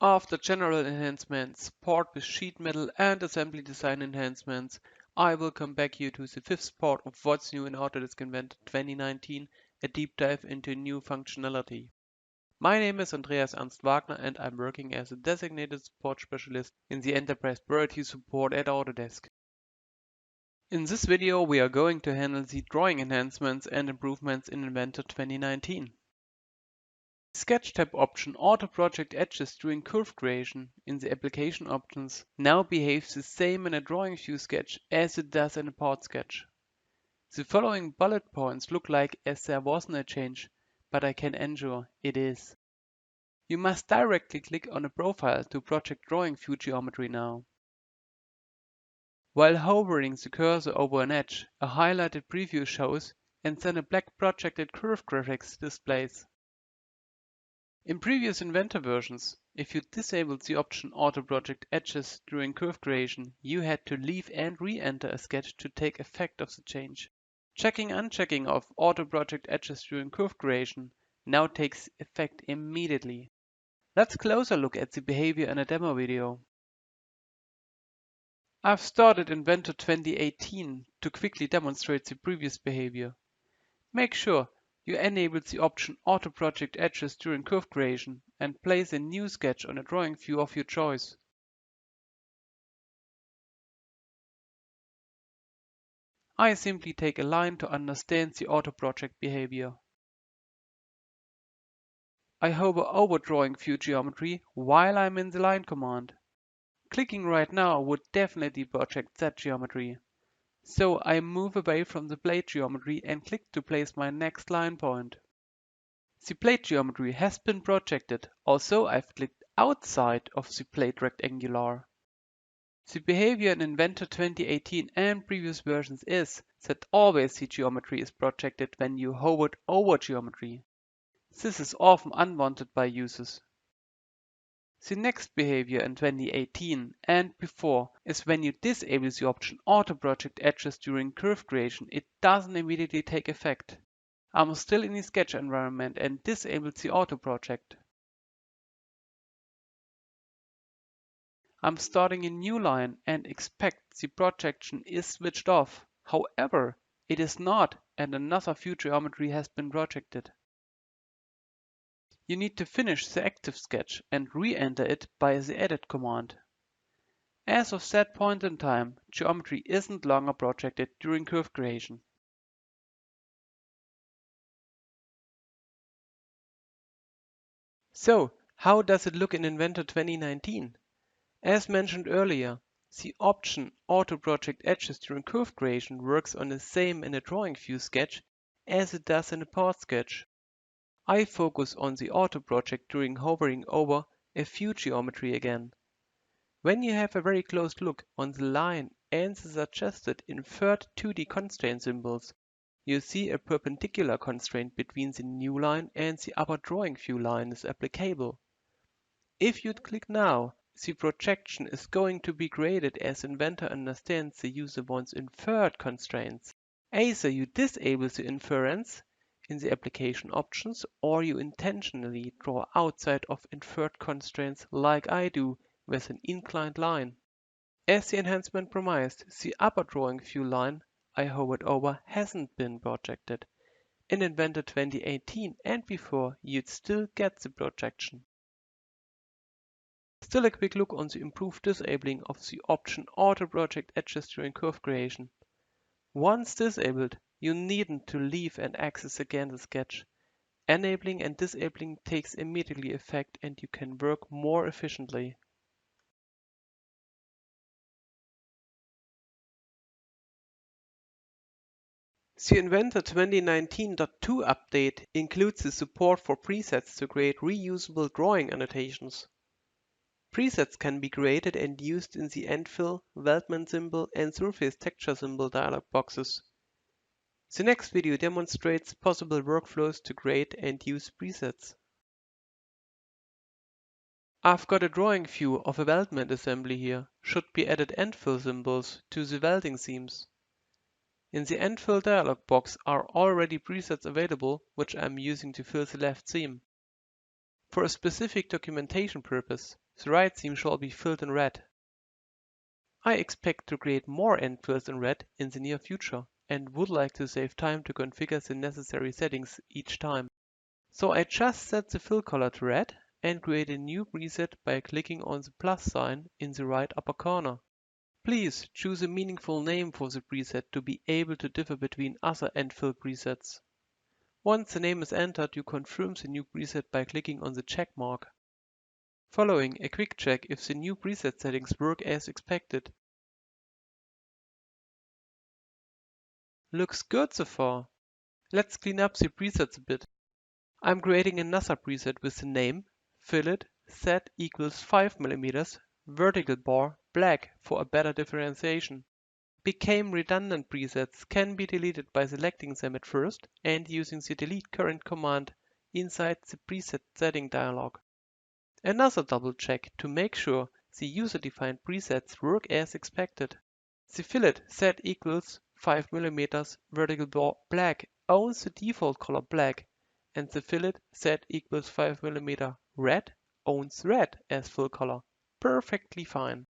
After general enhancements, support with sheet metal and assembly design enhancements, I will come back here to the fifth part of what's new in Autodesk Inventor 2019, a deep dive into new functionality. My name is Andreas Ernst Wagner and I'm working as a designated support specialist in the enterprise priority support at Autodesk. In this video we are going to handle the drawing enhancements and improvements in Inventor 2019. Sketch tab option Autoproject edges during curve creation in the application options now behaves the same in a drawing view sketch as it does in a part sketch. The following bullet points look like as there wasn't a change, but I can ensure it is. You must directly click on a profile to project drawing view geometry now. While hovering the cursor over an edge, a highlighted preview shows and then a black projected curve graphics displays. In previous Inventor versions, if you disabled the option Autoproject Edges during curve creation, you had to leave and re-enter a sketch to take effect of the change. Unchecking of Autoproject Edges during curve creation now takes effect immediately. Let's closer look at the behavior in a demo video. I've started Inventor 2018 to quickly demonstrate the previous behavior. Make sure you enable the option Autoproject Edges during curve creation and place a new sketch on a drawing view of your choice. I simply take a line to understand the Autoproject behavior. I hover over drawing view geometry while I'm in the line command. Clicking right now would definitely project that geometry. So I move away from the plate geometry and click to place my next line point. The plate geometry has been projected, although I've clicked outside of the plate rectangular. The behavior in Inventor 2018 and previous versions is that always the geometry is projected when you hovered over geometry. This is often unwanted by users. The next behavior in 2018 and before is when you disable the option Autoproject Edges during curve creation, it doesn't immediately take effect. I'm still in the sketch environment and disable the Autoproject. I'm starting a new line and expect the projection is switched off. However, it is not and another view geometry has been projected. You need to finish the active sketch and re-enter it by the edit command. As of that point in time, geometry isn't longer projected during curve creation. So, how does it look in Inventor 2019? As mentioned earlier, the option Autoproject Edges during curve creation works on the same in a drawing view sketch as it does in a part sketch. I focus on the Autoproject during hovering over a view geometry again. When you have a very close look on the line and the suggested inferred 2D constraint symbols, you see a perpendicular constraint between the new line and the upper drawing view line is applicable. If you click now, the projection is going to be created as Inventor understands the user wants inferred constraints. Either you disable the inference in the application options or you intentionally draw outside of inferred constraints like I do with an inclined line. As the enhancement promised, the upper drawing view line I hovered over hasn't been projected. In Inventor 2018 and before, you'd still get the projection. Still a quick look on the improved disabling of the option Autoproject Edges during curve creation. Once disabled, you needn't to leave and access again the sketch. Enabling and disabling takes immediately effect and you can work more efficiently. The Inventor 2019.2 update includes the support for presets to create reusable drawing annotations. Presets can be created and used in the Endfill, Weldment symbol and Surface texture symbol dialog boxes. The next video demonstrates possible workflows to create and use presets. I've got a drawing view of a weldment assembly here. Should be added endfill symbols to the welding seams. In the endfill dialog box are already presets available, which I'm using to fill the left seam. For a specific documentation purpose, The right seam shall be filled in red. I expect to create more end fills in red in the near future and would like to save time to configure the necessary settings each time. So I just set the fill color to red and create a new preset by clicking on the plus sign in the right upper corner. Please choose a meaningful name for the preset to be able to differ between other end fill presets. Once the name is entered, you confirm the new preset by clicking on the check mark. Following a quick check if the new preset settings work as expected. Looks good so far. Let's clean up the presets a bit. I'm creating another preset with the name fillet set equals 5 mm vertical bar black for a better differentiation. Became redundant presets can be deleted by selecting them at first and using the delete current command inside the preset setting dialog. Another double check to make sure the user-defined presets work as expected. The fillet set equals 5 mm vertical bar black owns the default color black, and the fillet set equals 5 mm red owns red as fill color. Perfectly fine.